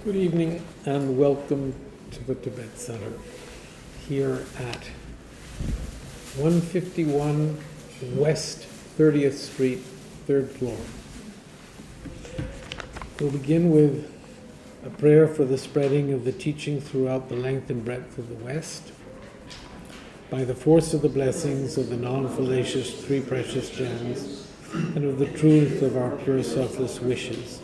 Good evening and welcome to the Tibet Center here at 151 West 30th Street, 3rd floor. We'll begin with a prayer for the spreading of the teaching throughout the length and breadth of the West. By the force of the blessings of the non-fallacious three precious gems and of the truth of our pure selfless wishes,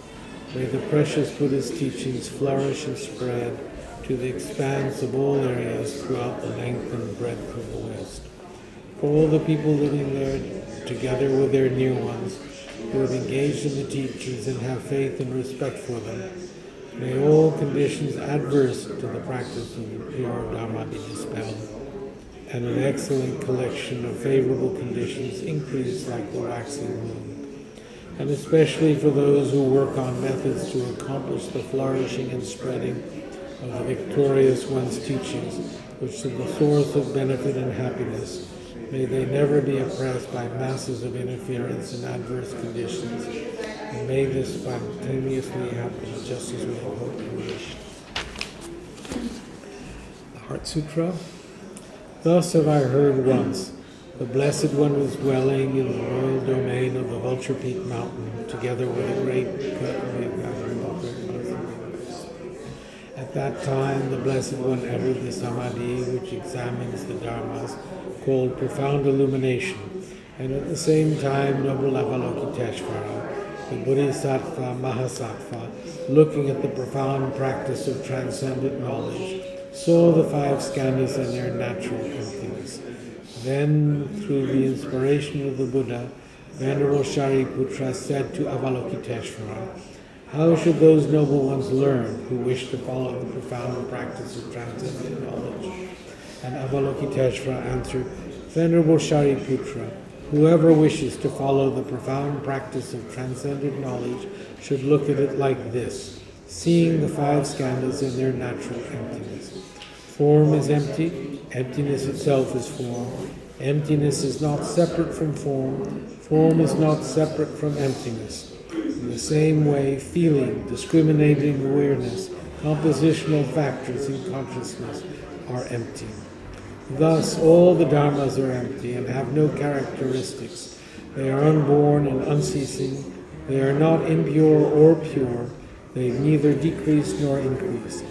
may the precious Buddha's teachings flourish and spread to the expanse of all areas throughout the length and breadth of the West. For all the people living there, together with their near ones, who have engaged in the teachings and have faith and respect for them, may all conditions adverse to the practice of the pure Dharma be dispelled, and an excellent collection of favorable conditions increase like the waxing moon. And especially for those who work on methods to accomplish the flourishing and spreading of the victorious one's teachings, which are the source of benefit and happiness, may they never be oppressed by masses of interference and adverse conditions, and may this spontaneously happen just as we have hoped and wished. The Heart Sutra. Thus have I heard once, the Blessed One was dwelling in the royal domain of the Vulture Peak Mountain, together with a great At that time, the Blessed One uttered the Samadhi, which examines the Dharmas, called profound illumination, and at the same time, noble Avalokiteshvara, the Bodhisattva Mahasattva, looking at the profound practice of transcendent knowledge, saw the five skandhas in their natural emptiness. Then, through the inspiration of the Buddha, Venerable Shariputra said to Avalokiteshvara, "How should those noble ones learn who wish to follow the profound practice of transcendent knowledge?" And Avalokiteshvara answered, "Venerable Shariputra, whoever wishes to follow the profound practice of transcendent knowledge should look at it like this, seeing the five skandhas in their natural emptiness. Form is empty, emptiness itself is form. Emptiness is not separate from form, form is not separate from emptiness. In the same way, feeling, discriminating awareness, compositional factors in consciousness are empty. Thus, all the dharmas are empty and have no characteristics. They are unborn and unceasing. They are not impure or pure. They neither decrease nor increase.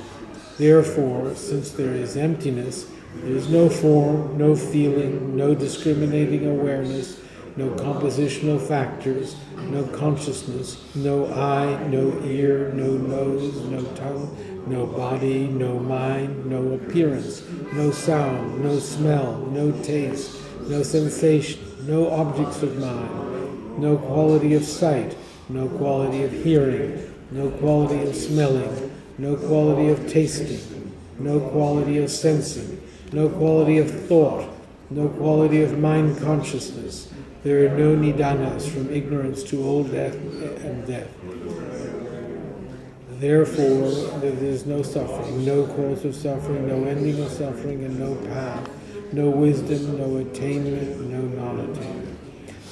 Therefore, since there is emptiness, there is no form, no feeling, no discriminating awareness, no compositional factors, no consciousness, no eye, no ear, no nose, no tongue, no body, no mind, no appearance, no sound, no smell, no taste, no sensation, no objects of mind, no quality of sight, no quality of hearing, no quality of smelling, no quality of tasting, no quality of sensing, no quality of thought, no quality of mind consciousness. There are no nidanas from ignorance to old death and death. Therefore, there is no suffering, no cause of suffering, no ending of suffering, and no path, no wisdom, no attainment, no non-attainment.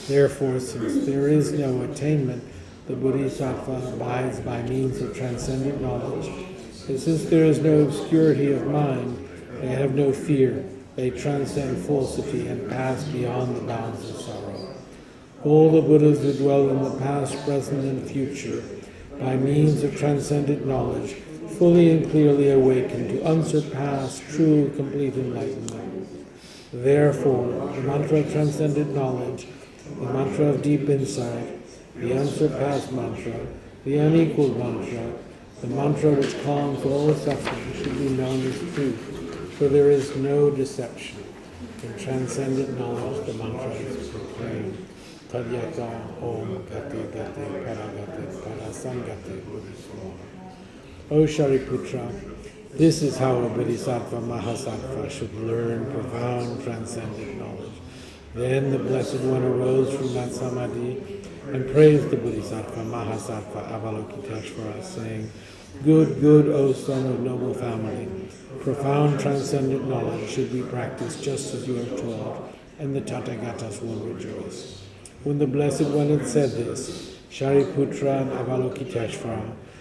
Therefore, since there is no attainment, the Bodhisattva abides by means of transcendent knowledge. And since there is no obscurity of mind, they have no fear. They transcend falsity and pass beyond the bounds of sorrow. All the Buddhas who dwell in the past, present, and future, by means of transcendent knowledge, fully and clearly awaken to unsurpassed, true, complete enlightenment. Therefore, the mantra of transcendent knowledge, the mantra of deep insight, the unsurpassed mantra, the unequaled mantra, the mantra which calms all suffering should be known as truth, for there is no deception. In transcendent knowledge, the mantra is proclaimed. Tadyata Om Gate Gate Paragate Parasangate Buddhismo. O Shariputra, this is how a Bodhisattva Mahasattva should learn profound transcendent knowledge. Then the Blessed One arose from that Samadhi and praised the Bodhisattva Mahasattva Avalokiteshvara, saying, "Good, good, O son of noble family, profound transcendent knowledge should be practiced just as you have taught, and the Tathagatas will rejoice." When the Blessed One had said this, Shariputra and Avalokiteshvara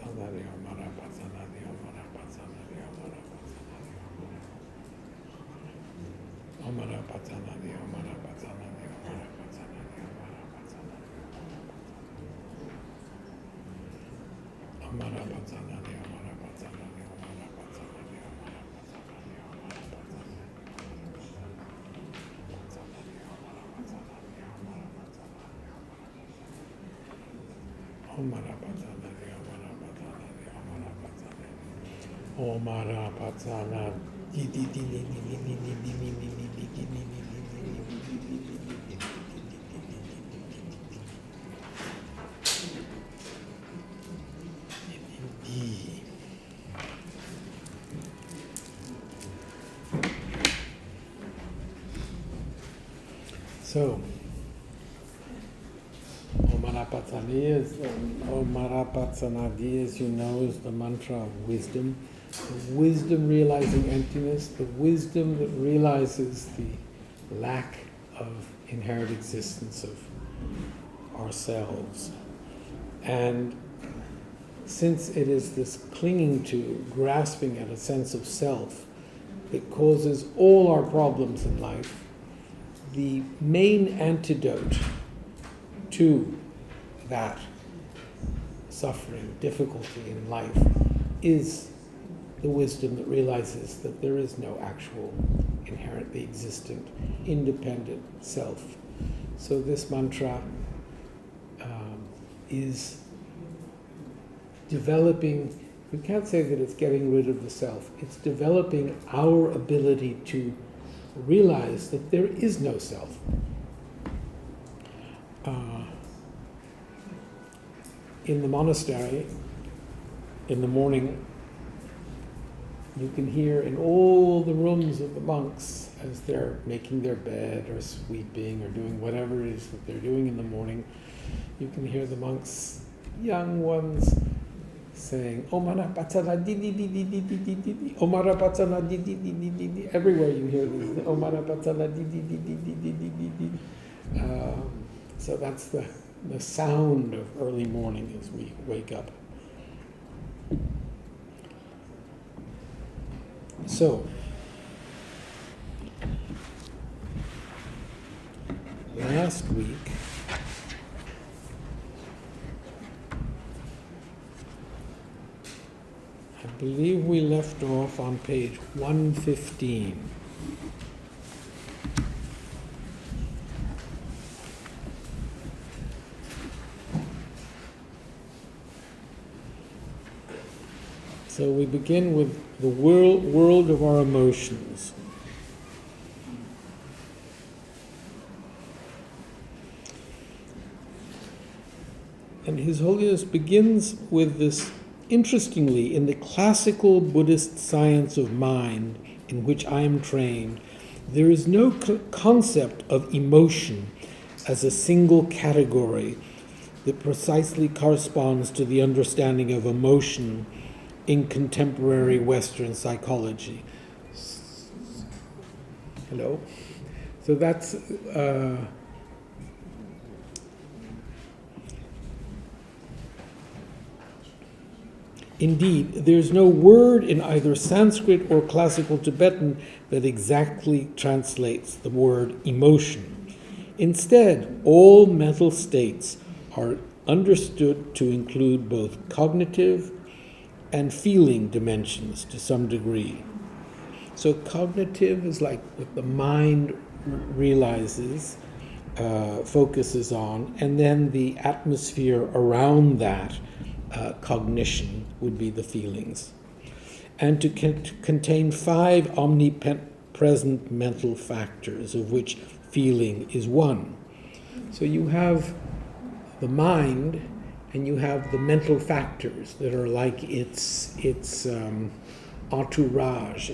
Thank So, Omarapatanadi, as you know, is the mantra of wisdom. The wisdom realizing emptiness, the wisdom that realizes the lack of inherent existence of ourselves. And since it is this clinging to, grasping at a sense of self that causes all our problems in life, the main antidote to that suffering, difficulty in life, is the wisdom that realizes that there is no actual, inherently existent, independent self. So this mantra is developing, we can't say that it's getting rid of the self, it's developing our ability to realize that there is no self. In the monastery, in the morning, you can hear in all the rooms of the monks, as they're making their bed or sweeping or doing whatever it is that they're doing in the morning, you can hear the monks, young ones, saying Omara Patana di di di di di di di di di Omara Patana di di di di di di. Everywhere you hear this Omara Patana di di di di di di di di di. So that's the sound of early morning as we wake up. So last week I believe we left off on page 115. So we begin with the world of our emotions. And His Holiness begins with this. Interestingly, in the classical Buddhist science of mind in which I am trained, there is no concept of emotion as a single category that precisely corresponds to the understanding of emotion in contemporary Western psychology. Hello? So that's... Indeed, there's no word in either Sanskrit or classical Tibetan that exactly translates the word emotion. Instead, all mental states are understood to include both cognitive and feeling dimensions to some degree. So cognitive is like what the mind realizes, focuses on, and then the atmosphere around that cognition would be the feelings. And to contain 5 omnipresent mental factors, of which feeling is one. So you have the mind, and you have the mental factors that are like its entourage.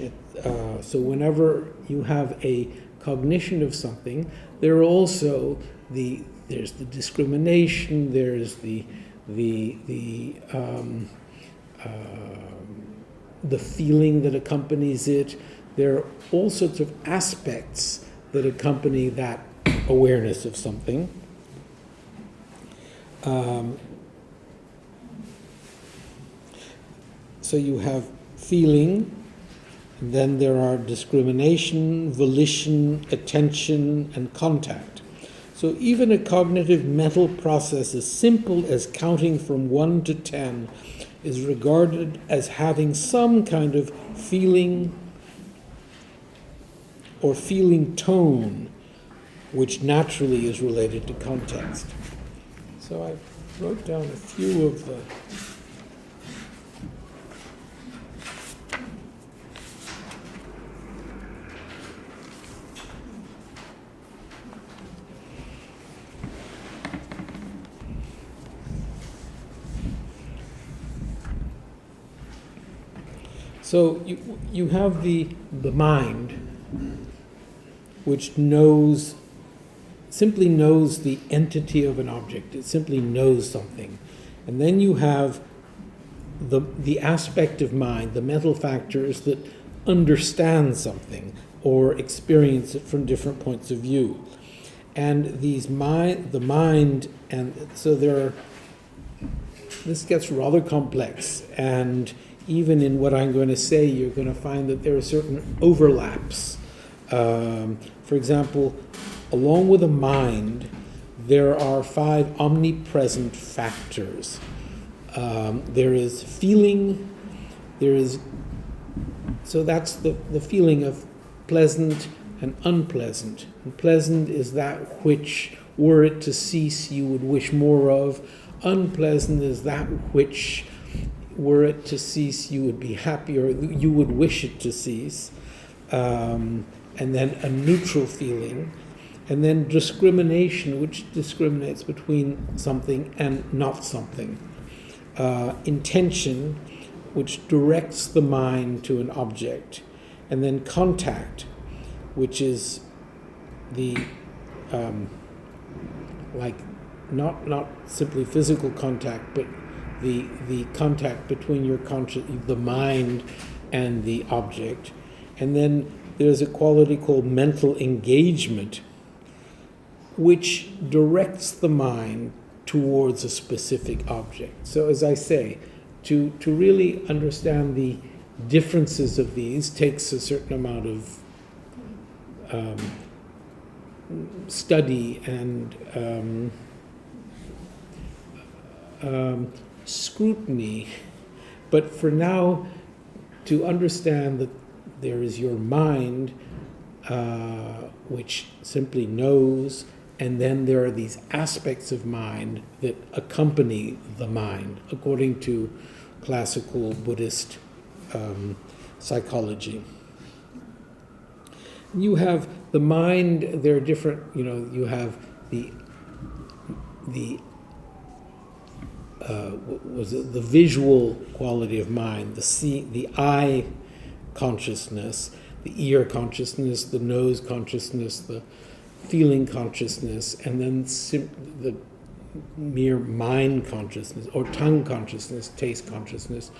So whenever you have a cognition of something, there are also there's the discrimination, there's the feeling that accompanies it. There are all sorts of aspects that accompany that awareness of something. So you have feeling, And then there are discrimination, volition, attention, and contact. So even a cognitive mental process as simple as counting from 1 to 10 is regarded as having some kind of feeling or feeling tone, which naturally is related to context. So I wrote down a few of the So you have the mind, which simply knows the entity of an object. It simply knows something. And then you have the aspect of mind, the mental factors that understand something or experience it from different points of view. And the mind, and so this gets rather complex, and even in what I'm going to say, you're going to find that there are certain overlaps. For example, along with a mind, there are 5 omnipresent factors. There is feeling, so that's the feeling of pleasant and unpleasant. And pleasant is that which, were it to cease, you would wish more of. Unpleasant is that which, were it to cease, you would be happy, or you would wish it to cease. And then a neutral feeling. And then discrimination, which discriminates between something and not something. Intention, which directs the mind to an object. And then contact, which is the, not simply physical contact, but the contact between the mind and the object. And then there's a quality called mental engagement, which directs the mind towards a specific object. So as I say, to really understand the differences of these takes a certain amount of study and scrutiny. But for now, to understand that there is your mind, which simply knows, and then there are these aspects of mind that accompany the mind, according to classical Buddhist psychology. You have the mind, there are different, you have the visual quality of mind, the eye consciousness, the ear consciousness, the nose consciousness, the feeling consciousness, and then the mere mind consciousness, or tongue consciousness, taste consciousness,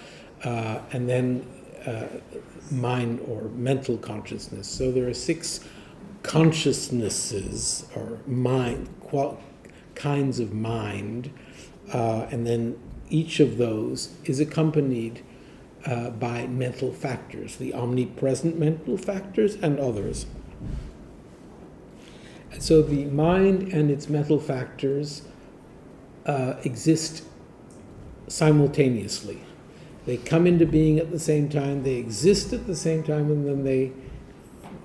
and then mind or mental consciousness. So there are 6 consciousnesses, or mind, kinds of mind, and then each of those is accompanied by mental factors, the omnipresent mental factors and others. And so the mind and its mental factors exist simultaneously. They come into being at the same time, they exist at the same time, and then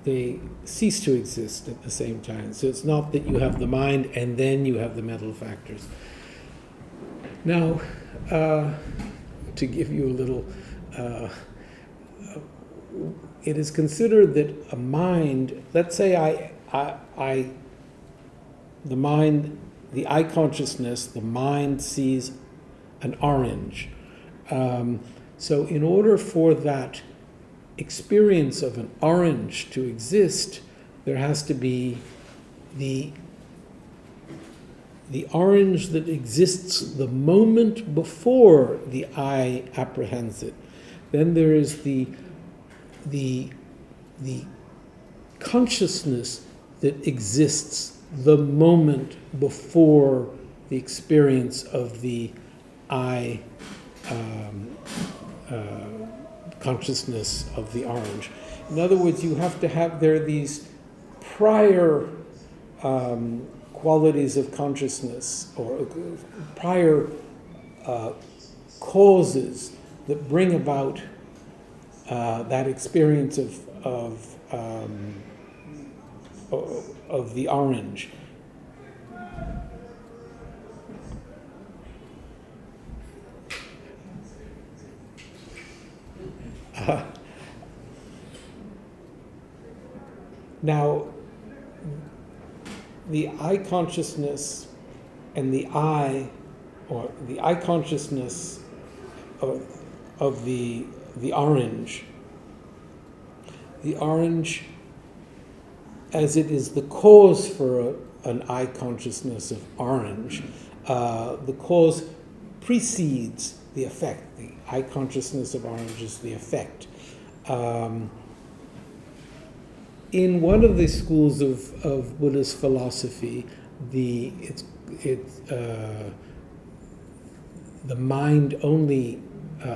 they cease to exist at the same time. So it's not that you have the mind and then you have the mental factors. Now, to give you a little, it is considered that a mind, let's say the mind, the eye consciousness, the mind sees an orange. So in order for that experience of an orange to exist, there has to be the orange that exists the moment before the eye apprehends it. Then there is the consciousness that exists the moment before the experience of the eye consciousness of the orange. In other words, you have to have there these prior qualities of consciousness, or prior causes that bring about that experience of the orange. Now, the eye consciousness and the eye, or the eye consciousness of the orange as it is the cause for an eye consciousness of orange, the cause precedes the effect. The eye consciousness of orange is the effect. In one of the schools of Buddhist philosophy, the mind-only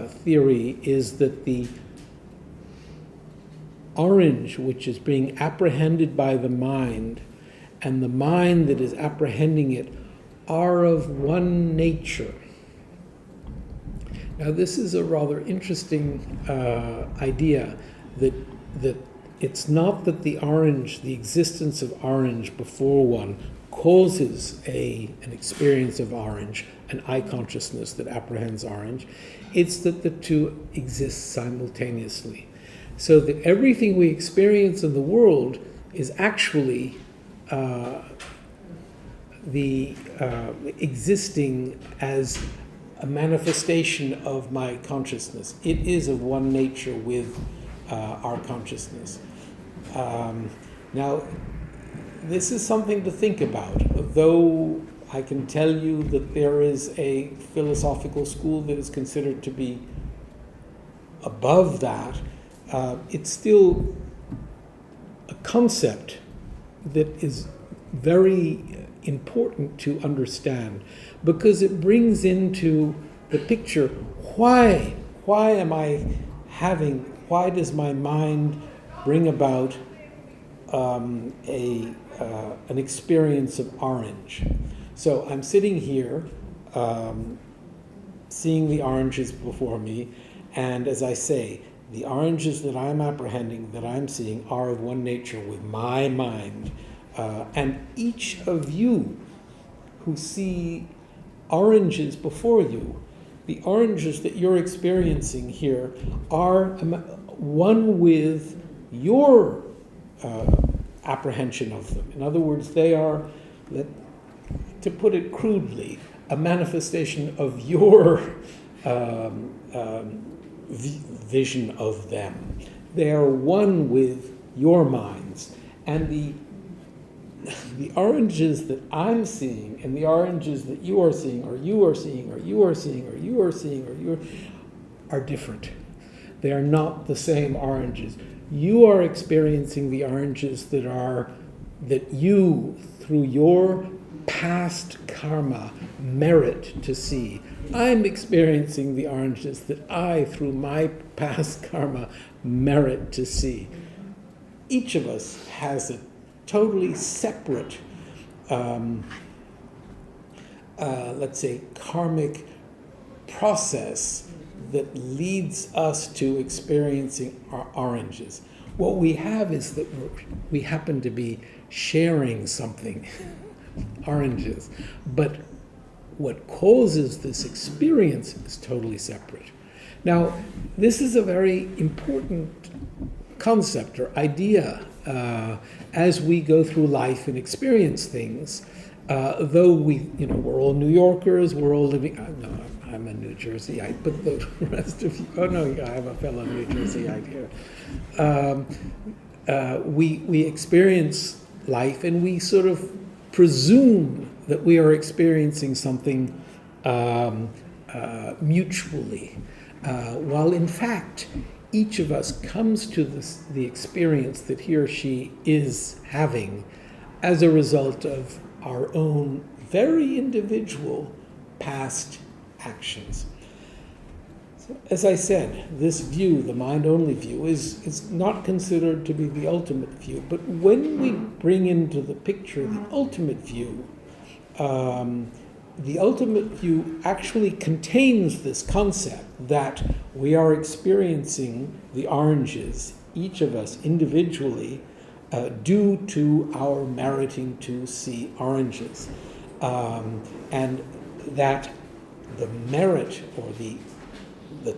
theory is that the orange, which is being apprehended by the mind, and the mind that is apprehending it, are of one nature. Now, this is a rather interesting idea, that it's not that the orange, the existence of orange before one, causes an experience of orange, an eye consciousness that apprehends orange. It's that the two exist simultaneously. So that everything we experience in the world is actually existing as a manifestation of my consciousness. It is of one nature with our consciousness. Now, this is something to think about. Though I can tell you that there is a philosophical school that is considered to be above that, it's still a concept that is very important to understand, because it brings into the picture why does my mind bring about an experience of orange. So I'm sitting here, seeing the oranges before me, and as I say, the oranges that I'm apprehending, that I'm seeing, are of one nature with my mind. And each of you who see oranges before you, the oranges that you're experiencing here are one with your apprehension of them. In other words, they are, to put it crudely, a manifestation of your vision of them. They are one with your minds. And the oranges that I'm seeing and the oranges that you are seeing, or you are seeing, or you are seeing, or you are seeing, or you are different. They are not the same oranges. You are experiencing the oranges that you, through your past karma, merit to see. I'm experiencing the oranges that I, through my past karma, merit to see. Each of us has a totally separate, let's say, karmic process that leads us to experiencing our oranges. What we have is that we happen to be sharing something, oranges, but what causes this experience is totally separate. Now, this is a very important concept or idea as we go through life and experience things. Though we're all New Yorkers, we're all living. No, I'm a New Jerseyite, but the rest of you. Oh no, I have a fellow New Jerseyite here. We experience life, and we sort of presume that we are experiencing something mutually, while in fact each of us comes to the experience that he or she is having as a result of our own very individual past actions. As I said, this view, the mind-only view, is not considered to be the ultimate view. But when we bring into the picture the ultimate view actually contains this concept that we are experiencing the oranges, each of us individually, due to our meriting to see oranges. And that the merit or the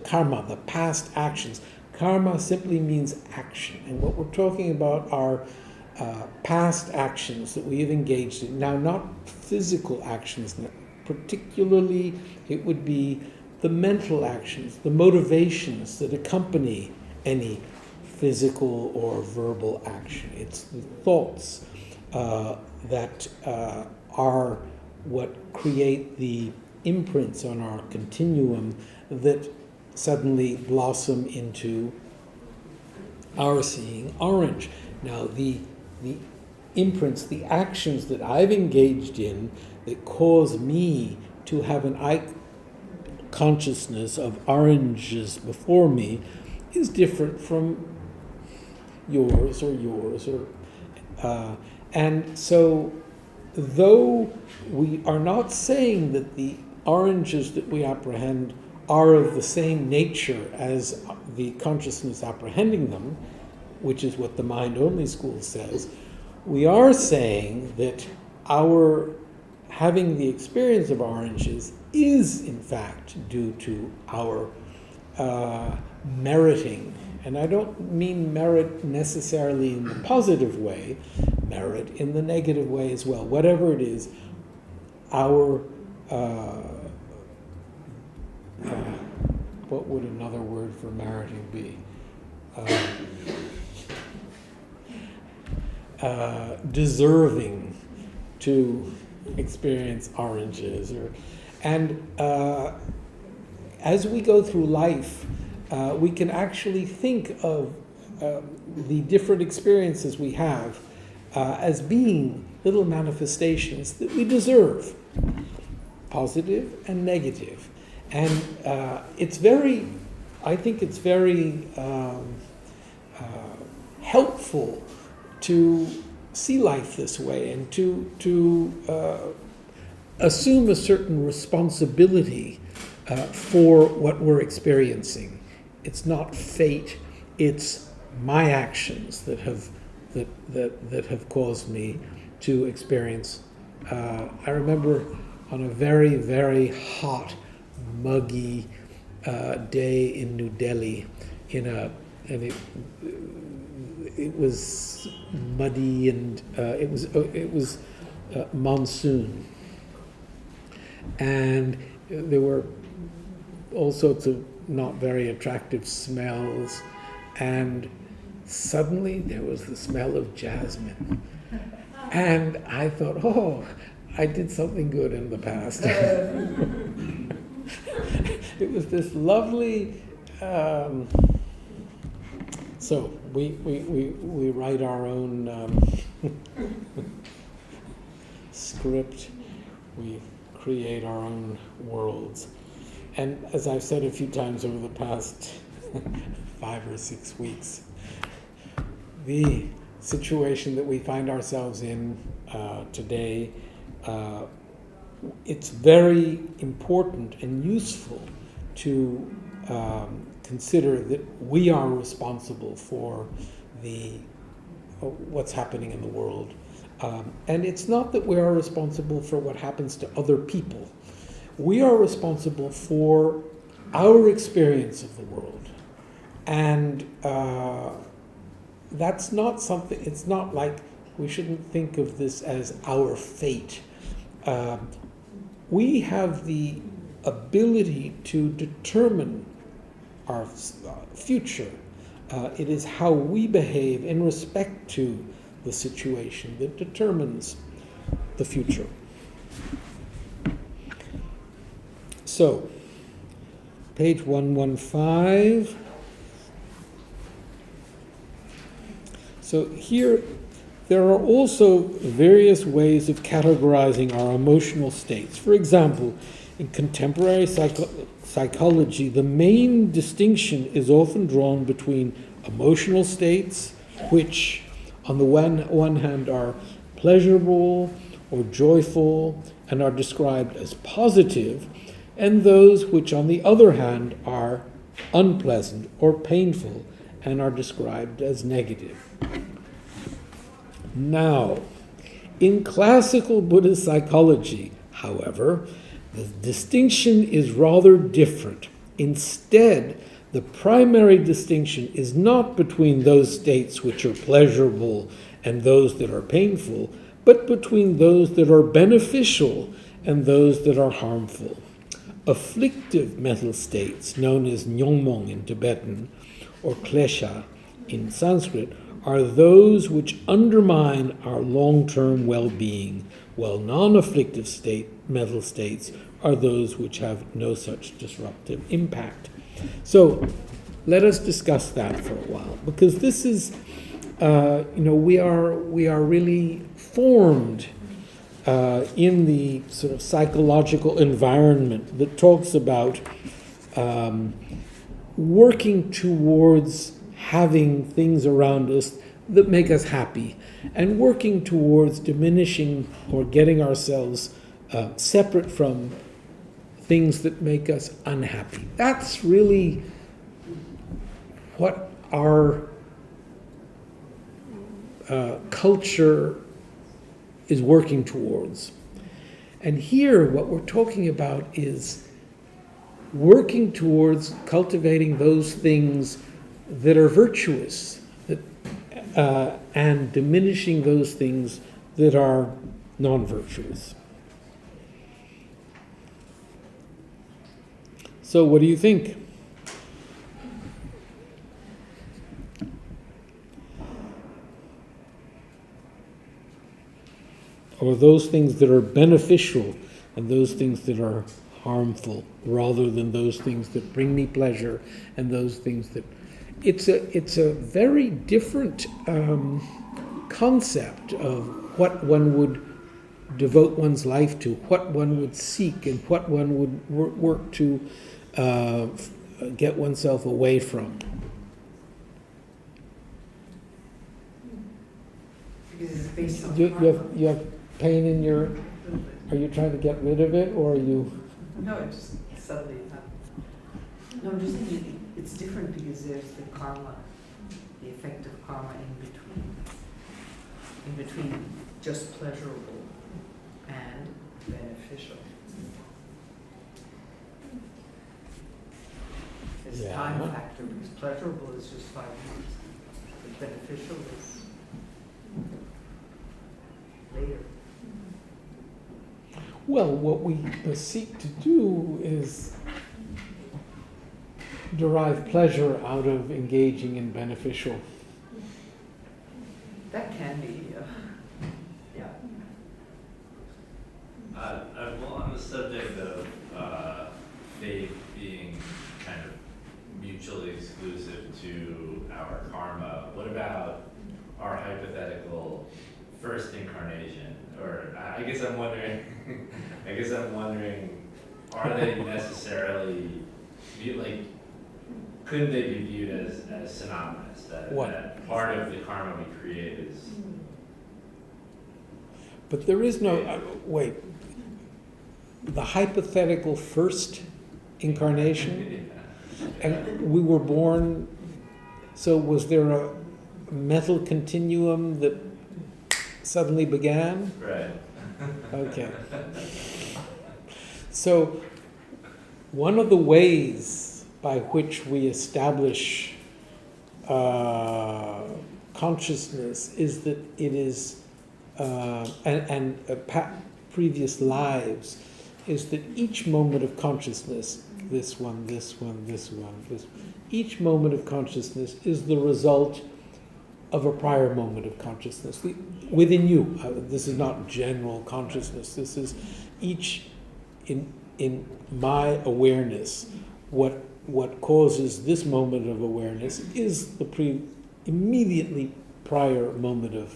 karma, the past actions. Karma simply means action. And what we're talking about are past actions that we have engaged in. Now, not physical actions, particularly it would be the mental actions, the motivations that accompany any physical or verbal action. It's the thoughts that are what create the imprints on our continuum that suddenly blossom into our seeing orange. Now, the imprints, the actions that I've engaged in that cause me to have an eye consciousness of oranges before me is different from yours, and so though we are not saying that the oranges that we apprehend are of the same nature as the consciousness apprehending them, which is what the mind-only school says, we are saying that our having the experience of oranges is, in fact, due to our meriting. And I don't mean merit necessarily in the positive way, merit in the negative way as well. Whatever it is, our what would another word for meriting be? Deserving to experience oranges. And as we go through life, we can actually think of the different experiences we have as being little manifestations that we deserve, positive and negative. And I think it's very helpful to see life this way and to assume a certain responsibility for what we're experiencing. It's not fate; it's my actions that have caused me to experience. I remember on a very, very hot, muggy day in New Delhi, and it was muddy and it was monsoon, and there were all sorts of not very attractive smells, and suddenly there was the smell of jasmine, and I thought, oh, I did something good in the past. It was this lovely. So we write our own script. We create our own worlds. And as I've said a few times over the past 5 or 6 weeks, the situation that we find ourselves in today, it's very important and useful to consider that we are responsible for what's happening in the world. And it's not that we are responsible for what happens to other people. We are responsible for our experience of the world. And that's not something, it's not like we shouldn't think of this as our fate. We have the ability to determine our future. It is how we behave in respect to the situation that determines the future. So, page 115. So here, there are also various ways of categorizing our emotional states. For example, in contemporary psychology, the main distinction is often drawn between emotional states, which on the one hand are pleasurable or joyful and are described as positive, and those which on the other hand are unpleasant or painful and are described as negative. Now, in classical Buddhist psychology, however, the distinction is rather different. Instead, the primary distinction is not between those states which are pleasurable and those that are painful, but between those that are beneficial and those that are harmful. Afflictive mental states, known as nyongmong in Tibetan or klesha in Sanskrit, are those which undermine our long-term well-being, while non-afflictive mental states are those which have no such disruptive impact. So let us discuss that for a while, because this is, we are really formed in the sort of psychological environment that talks about working towards having things around us that make us happy, and working towards diminishing or getting ourselves separate from things that make us unhappy. That's really what our culture is working towards. And here what we're talking about is working towards cultivating those things that are virtuous, and diminishing those things that are non-virtuous. So what do you think? Or those things that are beneficial and those things that are harmful, rather than those things that bring me pleasure and those things that... It's a very different concept of what one would devote one's life to, what one would seek, and what one would work to get oneself away from. Because it's based on You have pain in your... Are you trying to get rid of it, or are you... No, it just suddenly happened. No, I'm just thinking it's different because there's the karma, the effect of karma in between just pleasurable and beneficial. There's a time factor, because pleasurable is just 5 years, but beneficial is later. Well, what we seek to do is derive pleasure out of engaging in beneficial. That can be, yeah. Well, on the subject of faith being kind of mutually exclusive to our karma, what about our hypothetical first incarnation? Or I guess I'm wondering, are they necessarily couldn't they be viewed as synonymous? That part of the karma we create is. But there is no wait. The hypothetical first incarnation, and we were born. So was there a mental continuum that suddenly began? Right. Okay. So one of the ways by which we establish consciousness is that it is, previous lives, is that each moment of consciousness, each moment of consciousness is the result of a prior moment of consciousness within you. This is not general consciousness. This is each in my awareness. What causes this moment of awareness is the immediately prior moment of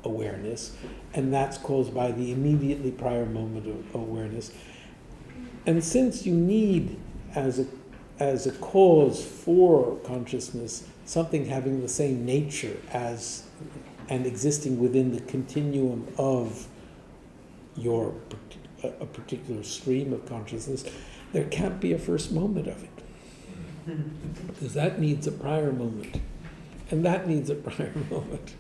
awareness, and that's caused by the immediately prior moment of awareness. And since you need as a cause for consciousness, something having the same nature as and existing within the continuum of a particular stream of consciousness, there can't be a first moment of it. Because that needs a prior moment. And that needs a prior moment.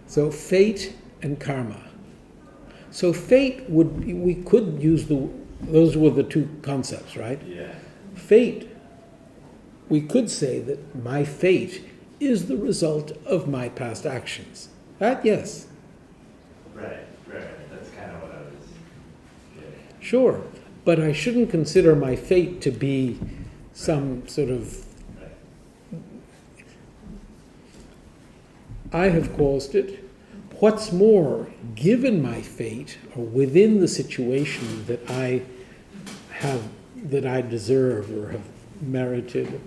So fate and karma. So fate we could use those were the two concepts, right? Yeah. Fate, we could say that my fate is the result of my past actions. That, yes. Right. That's kind of what I was getting at. Sure, but I shouldn't consider my fate to be some sort of... Right. I have caused it. What's more, given my fate, or within the situation that I deserve or have merited,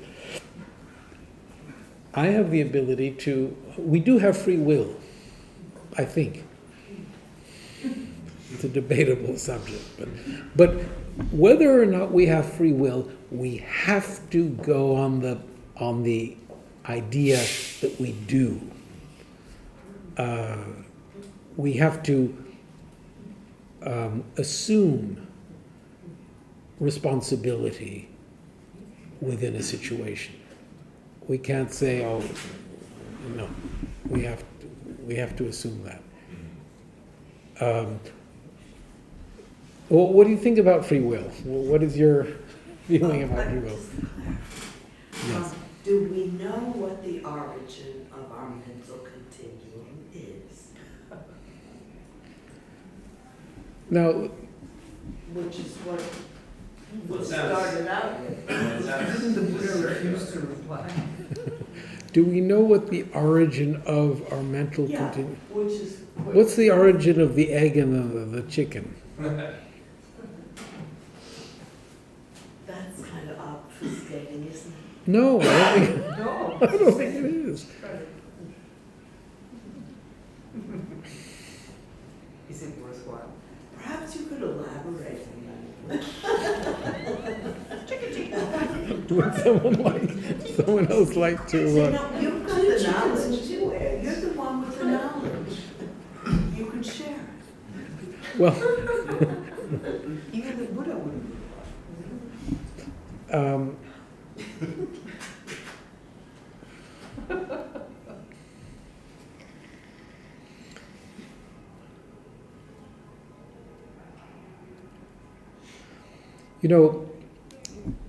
I have the ability to... We do have free will, I think. It's a debatable subject, but whether or not we have free will, we have to go on the idea that we do. We have to assume responsibility within a situation. We can't say, "Oh, no." We have to assume that. Well, what do you think about free will? What is your feeling about free will? Yes. Do we know what the origin of our mental continuum is? Now, Which is what Well, we it sounds- started out with. Didn't the Buddha refuse to reply? do we know what the origin of our mental Yeah, continuum? which is. What's the origin of the egg and the chicken? That's kind of obfuscating, isn't it? No, I don't think, No. I don't think it is. Is it worthwhile? Perhaps you could elaborate on that. Would someone else like to? See, now, you've got the knowledge. You're the one with the knowledge. You could share it. Well, Even the Buddha wouldn't reply. you know,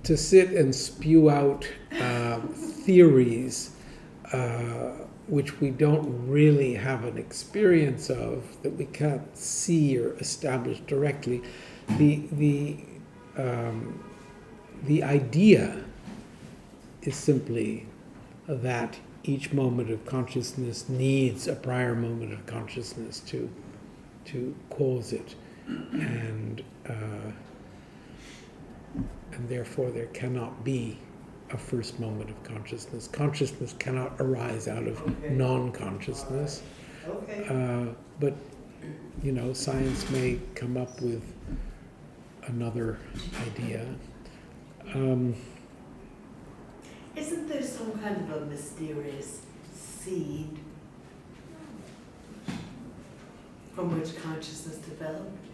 to sit and spew out theories which we don't really have an experience of, that we can't see or establish directly, the idea is simply that each moment of consciousness needs a prior moment of consciousness to cause it, and therefore there cannot be a first moment of consciousness. Consciousness cannot arise out of non-consciousness. Okay. But, you know, science may come up with another idea. Isn't there some kind of a mysterious seed from which consciousness developed?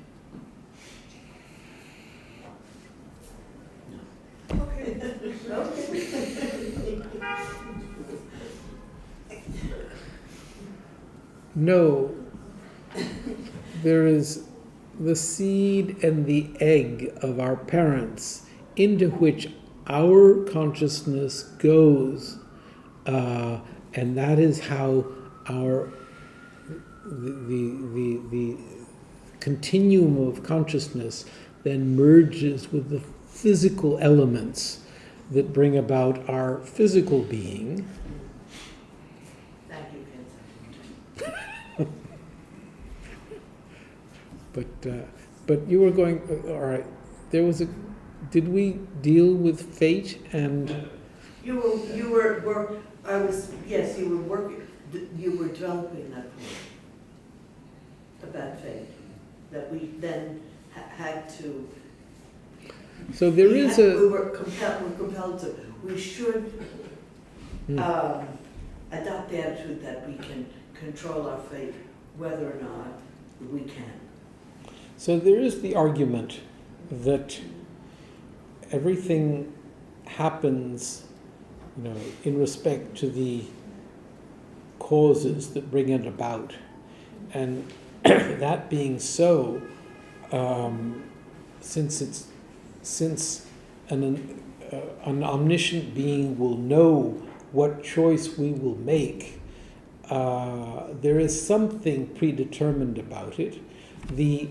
No. Okay. Okay. No, there is the seed and the egg of our parents into which our consciousness goes, and that is how the continuum of consciousness then merges with the physical elements that bring about our physical being. Thank you, Vincent. But you were going, all right, there was did we deal with fate and... You were developing that point about faith. that we then had to. So there is a. We were compelled to. We should adopt the attitude that we can control our fate, whether or not we can. So there is the argument that everything happens, in respect to the causes that bring it about, and that being so, since an omniscient being will know what choice we will make, there is something predetermined about it. The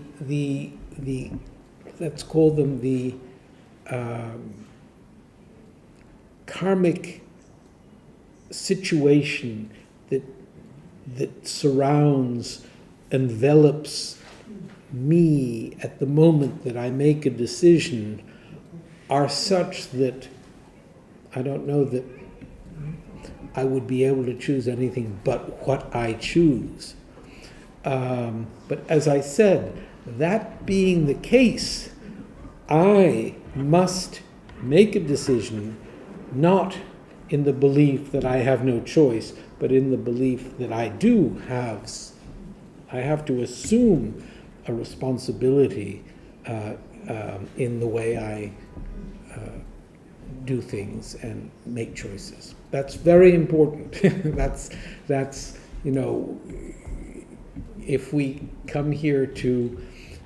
let's call them the karmic situation that surrounds, envelops me at the moment that I make a decision are such that I don't know that I would be able to choose anything but what I choose. But as I said, that being the case, I must make a decision not in the belief that I have no choice, but in the belief that I have to assume a responsibility in the way I do things and make choices. That's very important. That's if we come here to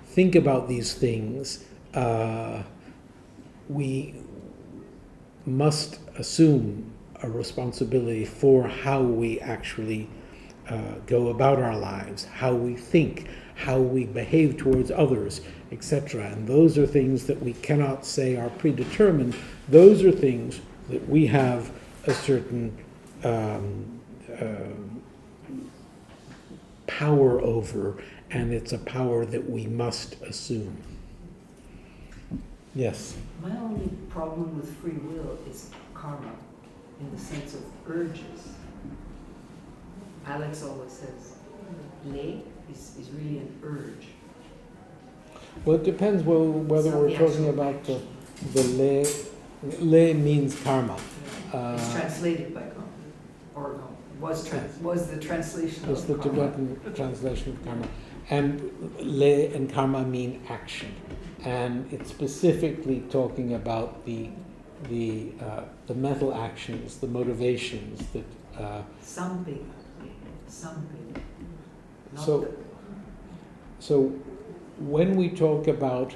think about these things, we must assume a responsibility for how we actually go about our lives, how we think, how we behave towards others, etc. And those are things that we cannot say are predetermined. Those are things that we have a certain power over, and it's a power that we must assume. Yes? My only problem with free will is karma, in the sense of urges. Alex always says, lay is really an urge. Well, it depends whether So we're the talking actual about action. the lay. Lay means karma. It's translated by karma, or no, was the translation It's of the karma. Tibetan translation of karma. And lay and karma mean action. And it's specifically talking about the mental actions, the motivations that. Something. Not So, the- so when we talk about,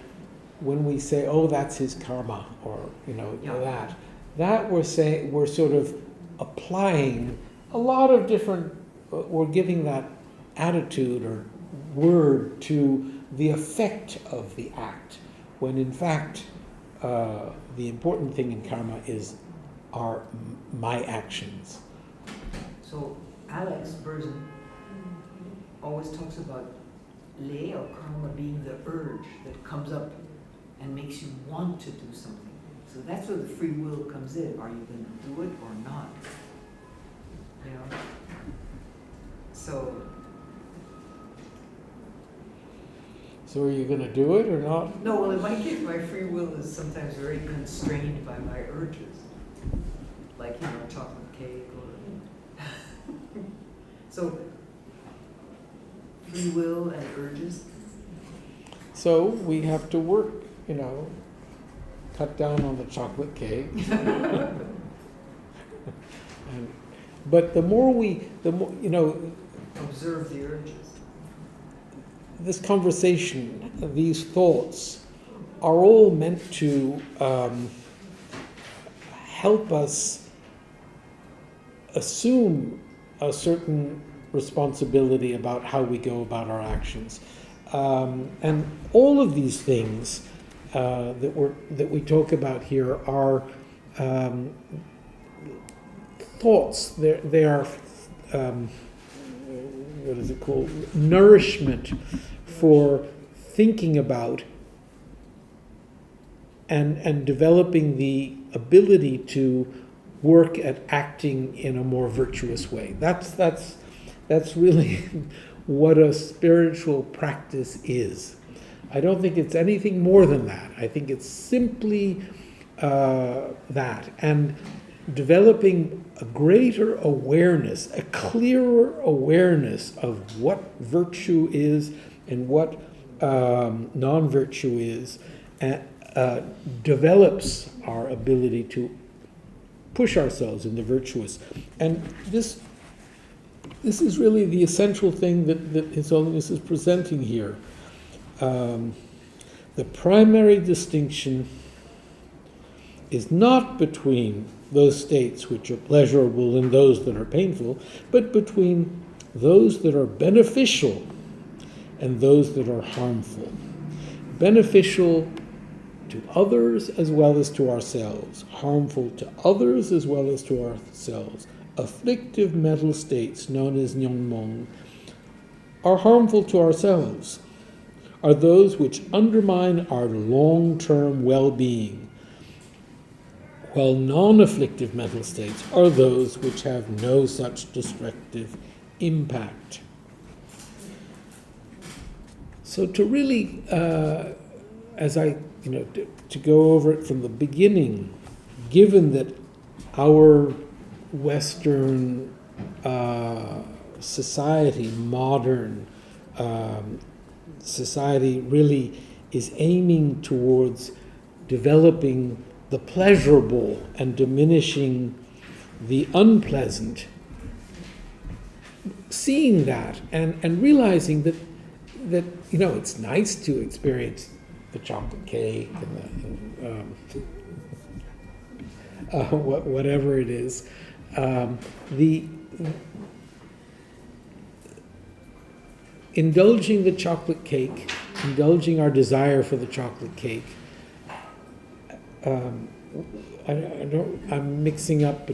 when we say, oh, that's his karma, or Yeah. that we're sort of applying a lot of different, we're giving that attitude or word to the effect of the act, when in fact the important thing in karma are my actions. So Alex Burton always talks about lay or karma being the urge that comes up and makes you want to do something. So that's where the free will comes in. Are you going to do it or not? So So are you going to do it or not? no, well, in my case, my free will is sometimes very constrained by my urges, like chocolate cake or. So free will and urges. So we have to work, cut down on the chocolate cake. But the more, Observe the urges. this conversation, these thoughts, are all meant to help us assume a certain responsibility about how we go about our actions. And all of these things that we talk about here are thoughts. They are what is it called? Nourishment for thinking about and developing the ability to work at acting in a more virtuous way. That's really what a spiritual practice is. I don't think it's anything more than that. I think it's simply that. And developing a greater awareness, a clearer awareness of what virtue is and what non-virtue is, develops our ability to push ourselves in the virtuous. And this is really the essential thing that His Holiness is presenting here. The primary distinction is not between those states which are pleasurable and those that are painful, but between those that are beneficial and those that are harmful. Beneficial to others as well as to ourselves, harmful to others as well as to ourselves. Afflictive mental states, known as nyongmong, are harmful to ourselves, are those which undermine our long-term well-being, while non-afflictive mental states are those which have no such destructive impact. So to really, to go over it from the beginning, given that our Western society, modern society, really is aiming towards developing the pleasurable and diminishing the unpleasant, seeing that and realizing that it's nice to experience the chocolate cake and the whatever it is, the indulging the chocolate cake, indulging our desire for the chocolate cake. I'm mixing up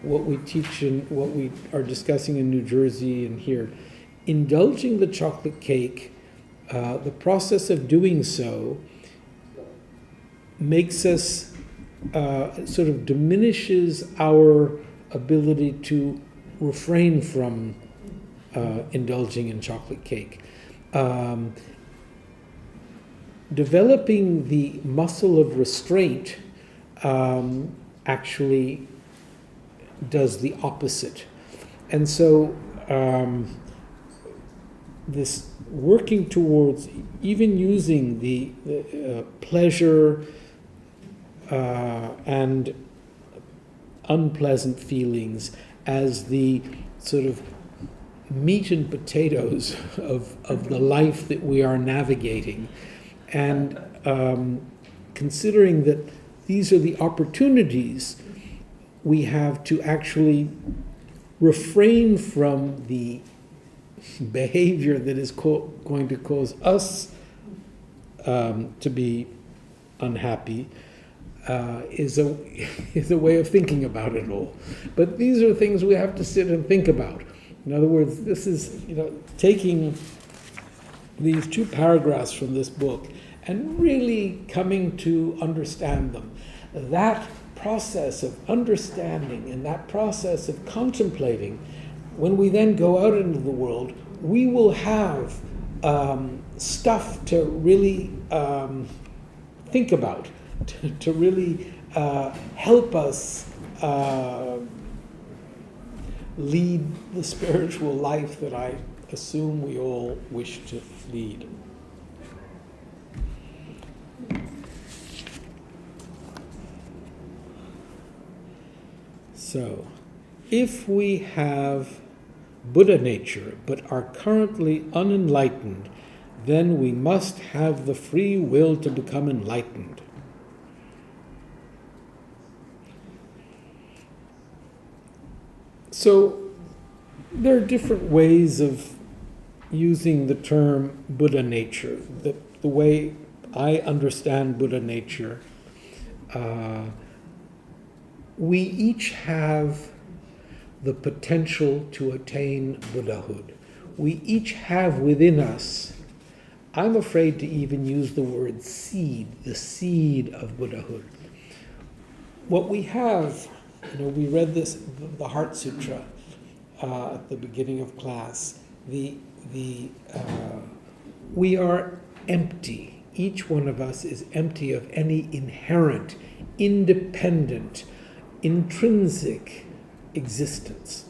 what we teach and what we are discussing in New Jersey and here. Indulging the chocolate cake, the process of doing so makes us, sort of diminishes our ability to refrain from indulging in chocolate cake. Developing the muscle of restraint actually does the opposite. And so this working towards even using the pleasure and unpleasant feelings as the sort of meat and potatoes of the life that we are navigating, and considering that these are the opportunities we have to actually refrain from the behavior that is going to cause us to be unhappy, is a way of thinking about it all. But these are things we have to sit and think about. In other words, this is taking these 2 paragraphs from this book and really coming to understand them. That process of understanding and that process of contemplating, when we then go out into the world, we will have stuff to really think about, to really help us lead the spiritual life that I assume we all wish to lead. So, if we have Buddha nature but are currently unenlightened, then we must have the free will to become enlightened. So, there are different ways of using the term Buddha nature. The way I understand Buddha nature, we each have the potential to attain Buddhahood. We each have within us, I'm afraid to even use the word seed, the seed of Buddhahood. What we have, we read this, the Heart Sutra, at the beginning of class, we are empty. Each one of us is empty of any inherent, independent, intrinsic existence.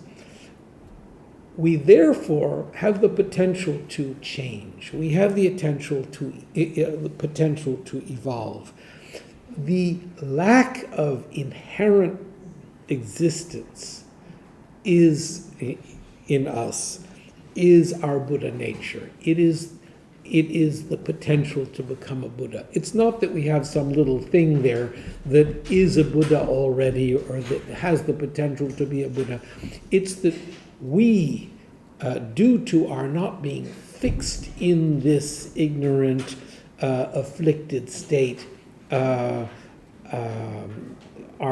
We therefore have the potential to change. We have the potential to evolve. The lack of inherent existence is in us, is our Buddha nature. It is the potential to become a Buddha. It's not that we have some little thing there that is a Buddha already or that has the potential to be a Buddha. It's that we, due to our not being fixed in this ignorant, afflicted state, are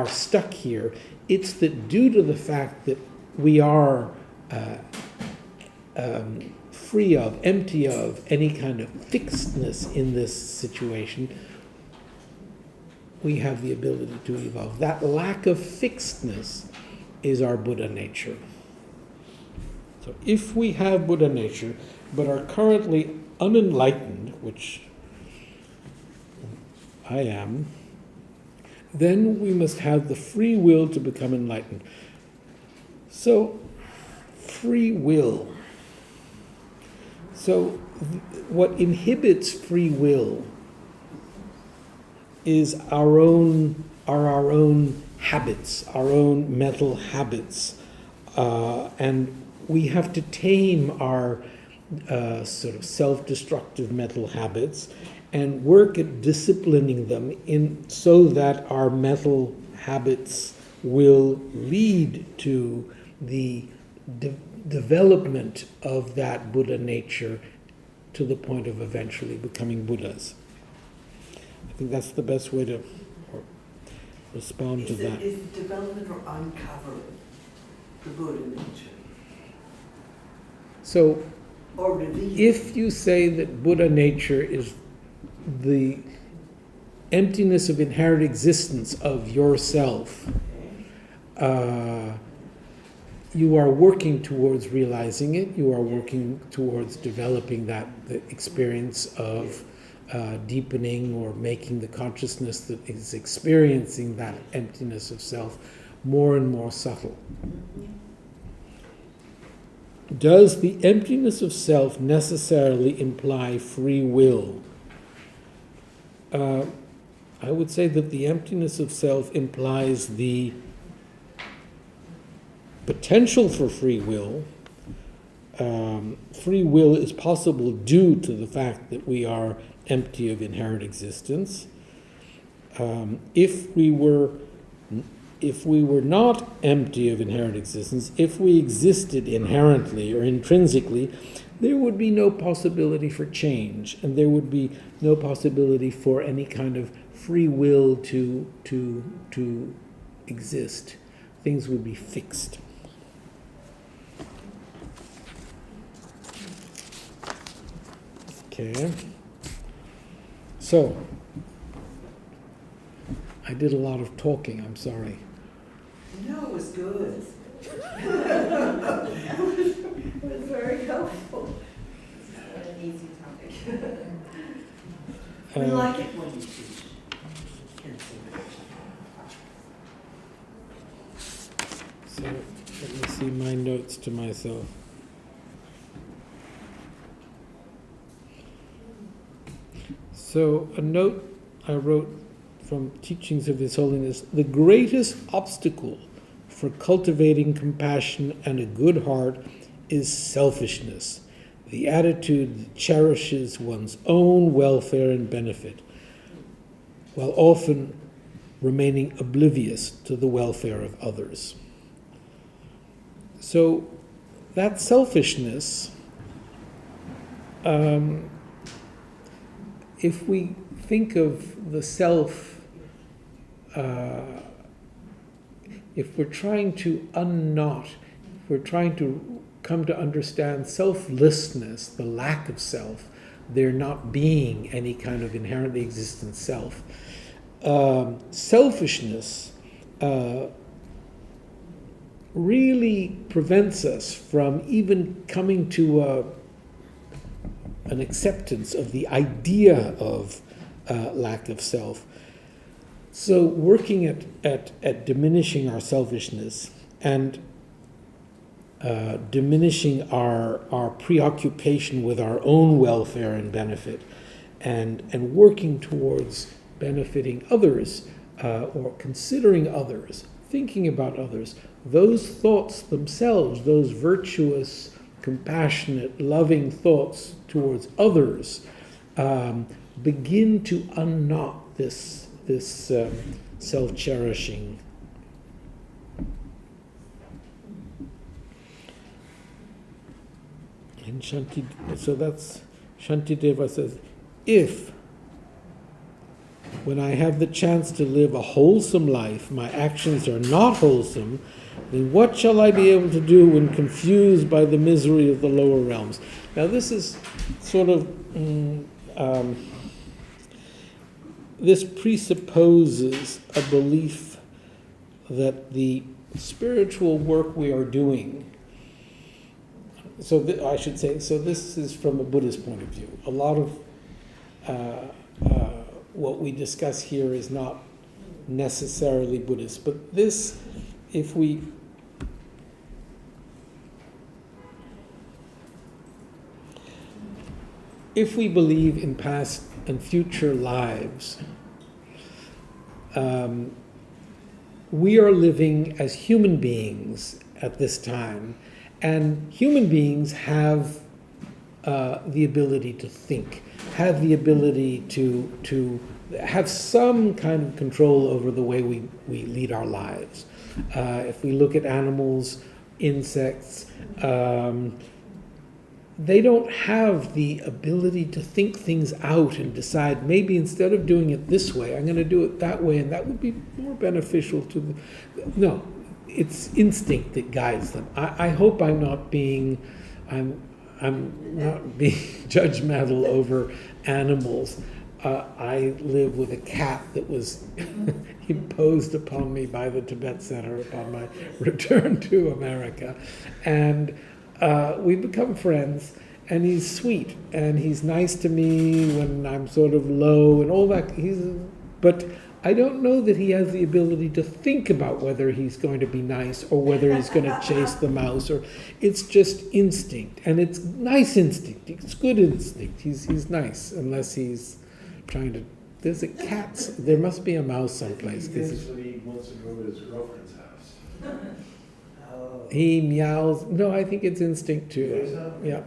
stuck here. It's that due to the fact that we are free of, empty of any kind of fixedness in this situation, we have the ability to evolve. That lack of fixedness is our Buddha nature. So if we have Buddha nature, but are currently unenlightened, which I am, then we must have the free will to become enlightened. So, free will. So, what inhibits free will is our own habits, our own mental habits, and we have to tame our sort of self-destructive mental habits and work at disciplining them so that our mental habits will lead to the development of that Buddha nature to the point of eventually becoming Buddhas. I think that's the best way to respond to that. Is it development or uncovering the Buddha nature? So, Or revealing? if you say that Buddha nature is the emptiness of inherent existence of yourself, you are working towards realizing it. You are working towards developing the experience of deepening or making the consciousness that is experiencing that emptiness of self more and more subtle. Does the emptiness of self necessarily imply free will? I would say that the emptiness of self implies the potential for free will. Free will is possible due to the fact that we are empty of inherent existence. If we were not empty of inherent existence, if we existed inherently or intrinsically, there would be no possibility for change, and there would be no possibility for any kind of free will to exist. Things would be fixed. Okay. So, I did a lot of talking, I'm sorry. No, it was good. It was very helpful. It's not an easy topic. We like it when you teach. So, let me see my notes to myself. So, a note I wrote from Teachings of His Holiness: the greatest obstacle for cultivating compassion and a good heart is selfishness, the attitude that cherishes one's own welfare and benefit, while often remaining oblivious to the welfare of others. So, that selfishness, if we think of the self, if we're trying to unknot, if we're trying to come to understand selflessness, the lack of self, there not being any kind of inherently existent self, selfishness really prevents us from even coming to an acceptance of the idea of lack of self. So working at diminishing our selfishness and diminishing our preoccupation with our own welfare and benefit, and working towards benefiting others, or considering others, thinking about others, those thoughts themselves, those virtuous, compassionate, loving thoughts towards others, begin to unknot this self-cherishing. And so that's Shantideva says, if when I have the chance to live a wholesome life, my actions are not wholesome, then what shall I be able to do when confused by the misery of the lower realms? Now this is sort of, this presupposes a belief that the spiritual work we are doing, so I should say, so this is from a Buddhist point of view. A lot of what we discuss here is not necessarily Buddhist, but this, if we believe in past and future lives, we are living as human beings at this time, and human beings have the ability to think, have the ability to have some kind of control over the way we lead our lives. If we look at animals, insects, they don't have the ability to think things out and decide, maybe instead of doing it this way, I'm going to do it that way, and that would be more beneficial to the... No, it's instinct that guides them. I hope I'm not being judgmental over animals. I live with a cat that was imposed upon me by the Tibet Center upon my return to America. And we become friends, and he's sweet, and he's nice to me when I'm sort of low and all that. But I don't know that he has the ability to think about whether he's going to be nice or whether he's going to chase the mouse, or it's just instinct, and it's nice instinct. It's good instinct. He's nice, unless he's trying to. There's a cat. There must be a mouse someplace. He thinks that he wants to go to his girlfriend's house. He meows. No, I think it's instinct too. Yeah.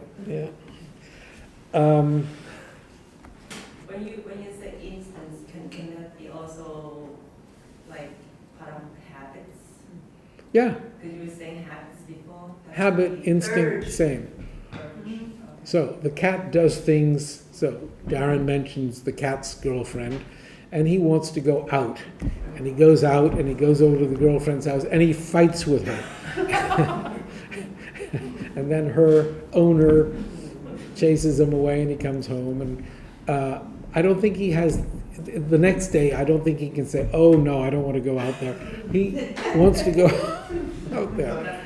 When you say instance, can that be also like part of habits? Yeah. Because you were saying habits before. Habit, instinct, same. So the cat does things. So Darren mentions the cat's girlfriend, and he wants to go out. And he goes out, and he goes over to the girlfriend's house, and he fights with her. And then her owner chases him away, and he comes home. And I don't think he has, the next day, I don't think he can say, oh no, I don't want to go out there. He wants to go out there.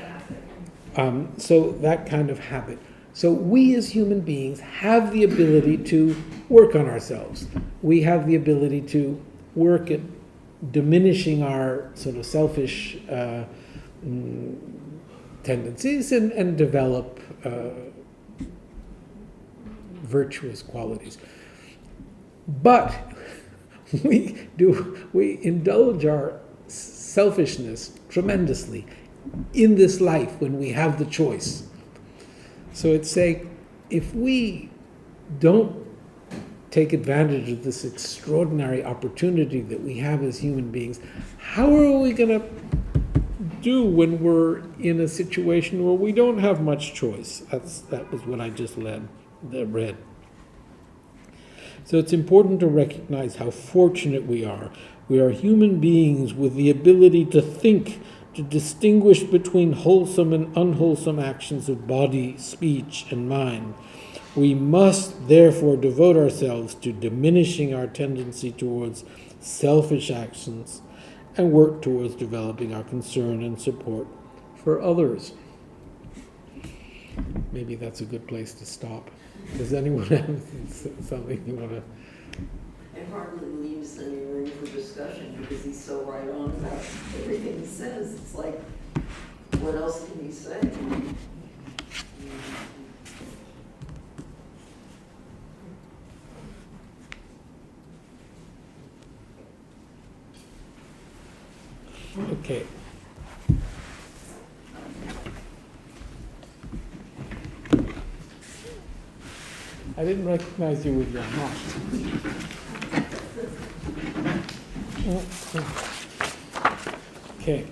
So that kind of habit. So we as human beings have the ability to work on ourselves. We have the ability to work at diminishing our sort of selfish tendencies and develop virtuous qualities. But we indulge our selfishness tremendously in this life when we have the choice. So it's saying, if we don't take advantage of this extraordinary opportunity that we have as human beings, how are we going to do when we're in a situation where we don't have much choice? That was what I just read. So it's important to recognize how fortunate we are. We are human beings with the ability to think, to distinguish between wholesome and unwholesome actions of body, speech, and mind. We must therefore devote ourselves to diminishing our tendency towards selfish actions and work towards developing our concern and support for others. Maybe that's a good place to stop. Does anyone have something you want to? It hardly leaves any room for discussion because he's so right on about everything he says. It's like, what else can he say? Okay. I didn't recognize you with your hat. Okay.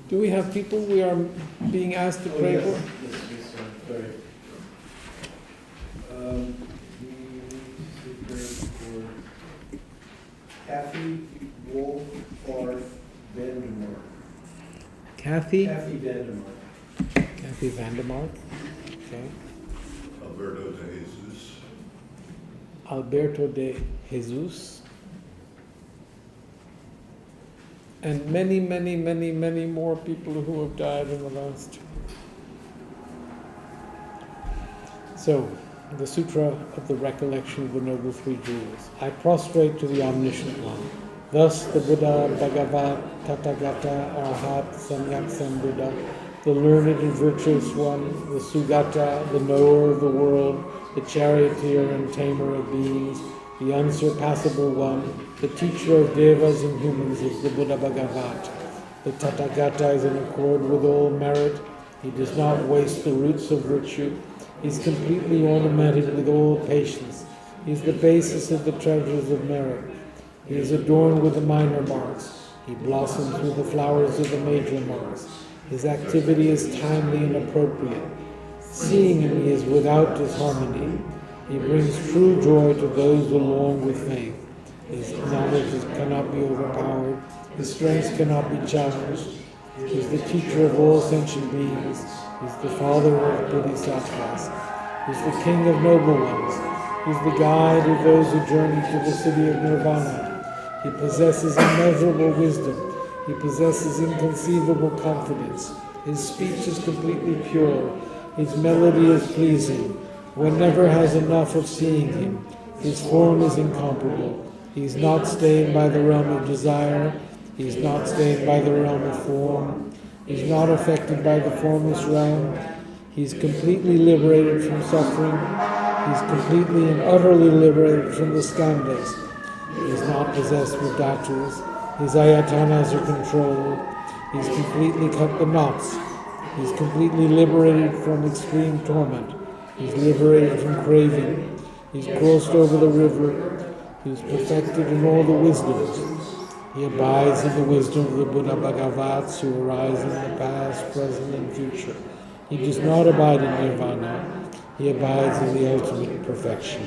Do we have people we are being asked to pray for? Yes, sorry. We need to pray for Kathy Wolfarth Vandermark. Kathy? Kathy Vandermark. Kathy Vandermark. Okay. Alberto de Jesus. Alberto de Jesus. And many, many, many, many more people who have died in the last. So, the Sutra of the Recollection of the Noble Three Jewels. I prostrate to the Omniscient One. Thus the Buddha, Bhagavat, Tathagata, Arhat, Samyak Sambuddha, the learned and virtuous one, the Sugata, the knower of the world, the charioteer and tamer of beings, the unsurpassable one, the teacher of devas and humans is the Buddha Bhagavat. The Tathagata is in accord with all merit. He does not waste the roots of virtue. He is completely ornamented with all patience. He is the basis of the treasures of merit. He is adorned with the minor marks. He blossoms with the flowers of the major marks. His activity is timely and appropriate. Seeing him, he is without disharmony. He brings true joy to those who long with faith. His knowledge cannot be overpowered. His strength cannot be challenged. He is the teacher of all sentient beings. He is the father of bodhisattvas. He is the king of noble ones. He is the guide of those who journey to the city of nirvana. He possesses immeasurable wisdom. He possesses inconceivable confidence. His speech is completely pure. His melody is pleasing. One never has enough of seeing him. His form is incomparable. He is not stained by the realm of desire. He is not stained by the realm of form. He is not affected by the formless realm. He is completely liberated from suffering. He is completely and utterly liberated from the skandhas. He is not possessed with datus. His ayatanas are controlled. He has completely cut the knots. He is completely liberated from extreme torment. He is liberated from craving. He has crossed over the river. He is perfected in all the wisdoms. He abides in the wisdom of the Buddha Bhagavats who arise in the past, present, and future. He does not abide in nirvana. He abides in the ultimate perfection.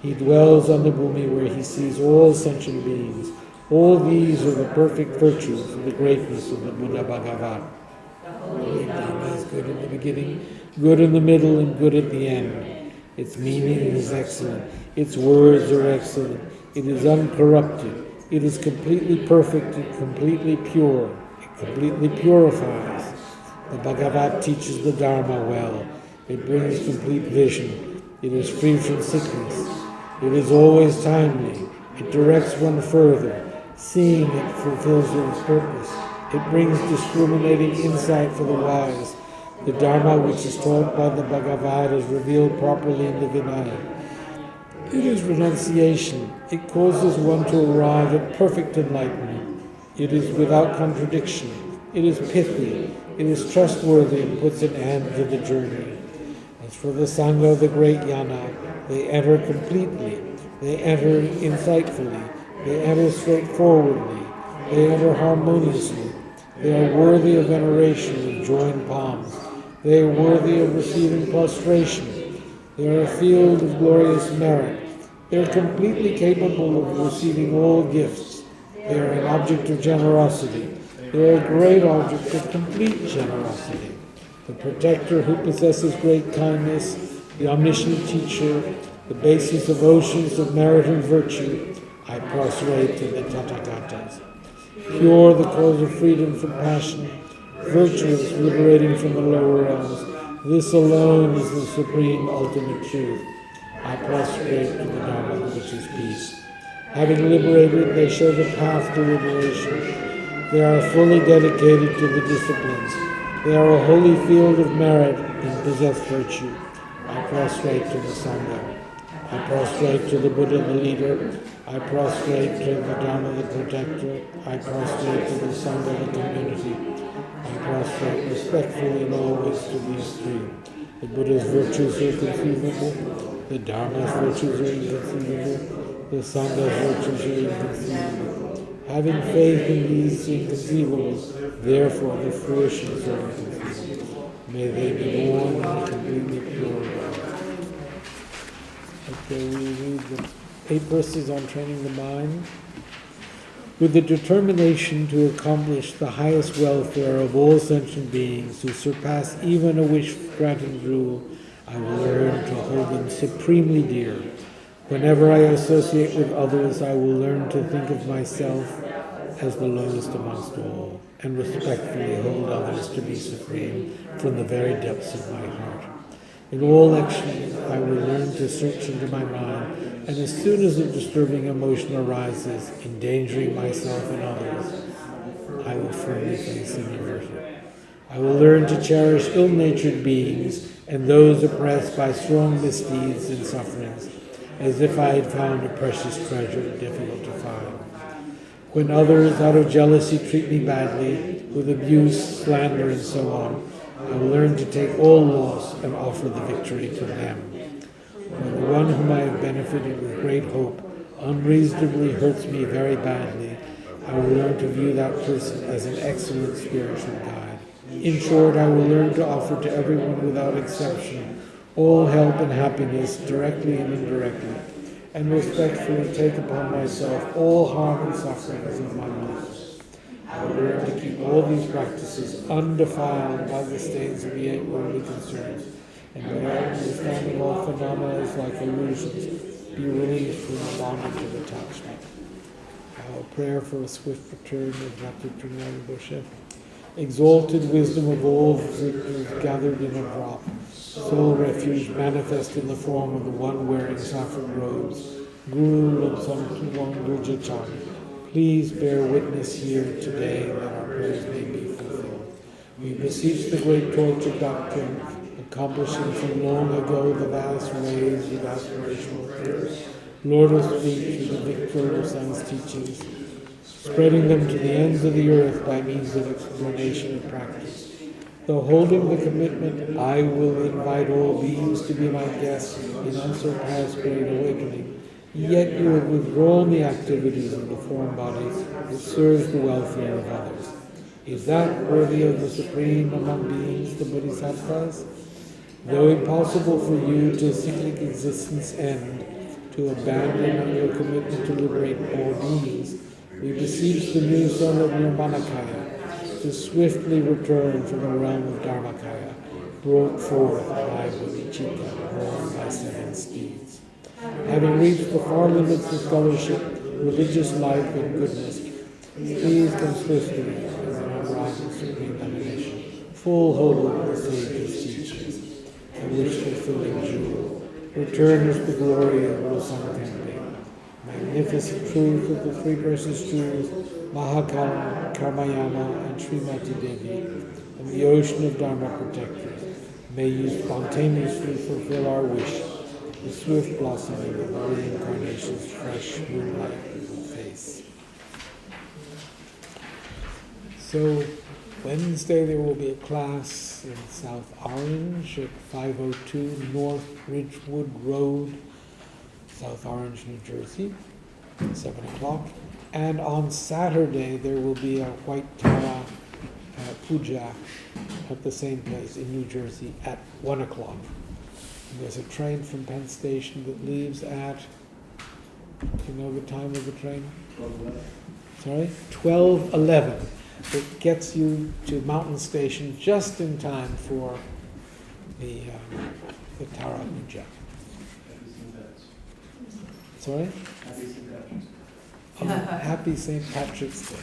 He dwells on the bhumi where he sees all sentient beings. All these are the perfect virtues of the greatness of the Buddha Bhagavat. Dharma is good in the beginning, good in the middle, and good at the end. Its meaning is excellent. Its words are excellent. It is uncorrupted. It is completely perfect and completely pure. It completely purifies. The Bhagavat teaches the Dharma well. It brings complete vision. It is free from sickness. It is always timely. It directs one further. Seeing it fulfills its purpose. It brings discriminating insight for the wise. The Dharma which is taught by the Bhagavad is revealed properly in the Vinaya. It is renunciation. It causes one to arrive at perfect enlightenment. It is without contradiction. It is pithy. It is trustworthy and puts an end to the journey. As for the Sangha of the great Yana, they enter completely. They enter insightfully. They enter straightforwardly. They enter harmoniously. They are worthy of veneration with joined palms. They are worthy of receiving prostration. They are a field of glorious merit. They are completely capable of receiving all gifts. They are an object of generosity. They are a great object of complete generosity. The protector who possesses great kindness, the omniscient teacher, the basis of oceans of merit and virtue, I prostrate to the Tathagatas. pure, the cause of freedom from passion, virtuous, liberating from the lower realms. This alone is the supreme ultimate truth. I prostrate to the Dharma, which is peace. Having liberated, they show the path to liberation. They are fully dedicated to the disciplines. They are a holy field of merit and possess virtue. I prostrate to the Sangha. I prostrate to the Buddha, the leader. I prostrate to the Dharma, the protector. I prostrate to the Sangha, the community. I prostrate respectfully and always to these three. The Buddha's virtues are conceivable. The Dharma's virtues are inconceivable. The Sangha's virtues are inconceivable. Having faith in these inconceivables, therefore the fruitions are inconceivable. May they be born in a completely pure world. Okay, we read the 8 verses on training the mind. With the determination to accomplish the highest welfare of all sentient beings who surpass even a wish-granting rule, I will learn to hold them supremely dear. Whenever I associate with others, I will learn to think of myself as the lowest amongst all, and respectfully hold others to be supreme from the very depths of my heart. In all actions, I will learn to search into my mind, and as soon as a disturbing emotion arises, endangering myself and others, I will firmly face and avert it. I will learn to cherish ill-natured beings and those oppressed by strong misdeeds and sufferings, as if I had found a precious treasure difficult to find. When others, out of jealousy, treat me badly, with abuse, slander, and so on, I will learn to take all loss and offer the victory to them. When the one whom I have benefited with great hope unreasonably hurts me very badly, I will learn to view that person as an excellent spiritual guide. In short, I will learn to offer to everyone without exception all help and happiness, directly and indirectly, and respectfully take upon myself all harm and sufferings of my life. I will learn to keep all these practices undefiled by the stains of the 8 worldly concerns, and by understanding all phenomena as like illusions, be released from the bondage of attachment. Our prayer for a swift return of Dr. Rinpoche. Exalted wisdom of all victors gathered in a drop, sole refuge manifest in the form of the one wearing saffron robes, Guru Lobsam Tuwang Gurjachan. Please bear witness here today that our prayers may be fulfilled. We beseech the great torch of doctrine, accomplishing from long ago the vast ways of aspirational prayers, Lord of speech, the victor of Sang's teachings, spreading them to the ends of the earth by means of explanation and practice. Though holding the commitment, I will invite all beings to be my guests in unsurpassed great awakening, yet you have withdrawn the activities of the form body that serves the welfare of others. Is that worthy of the supreme among beings, the Bodhisattvas? Though impossible for you to cyclic existence end, to abandon your commitment to liberate all beings, we beseech the new son of Nirmanakaya to swiftly return from the realm of Dharmakaya, brought forth by bodhicitta, borne by 7 steeds. Having reached the far limits of scholarship, religious life, and goodness, please come swiftly as an unrivaled supreme emanation, full whole of the sage's teachings, a wish-fulfilling jewel. Return as the glory of Rosantempe. Magnificent truth of the 3 precious jewels, Mahakal, Karmayama, and Srimati Devi, and the ocean of Dharma protectors. May you spontaneously fulfill our wish, the swift blossoming of the reincarnation's fresh moonlight face. So, Wednesday there will be a class in South Orange at 502 North Ridgewood Road, South Orange, New Jersey, 7 o'clock. And on Saturday there will be a White Tara Puja at the same place in New Jersey at 1 o'clock. And there's a train from Penn Station that leaves at, do you know the time of the train? 12:11. Sorry? 12:11. It gets you to Mountain Station just in time for the Tara Puja. Happy St. Patrick's. Sorry? Happy St. Patrick's. Happy St. Patrick's Day.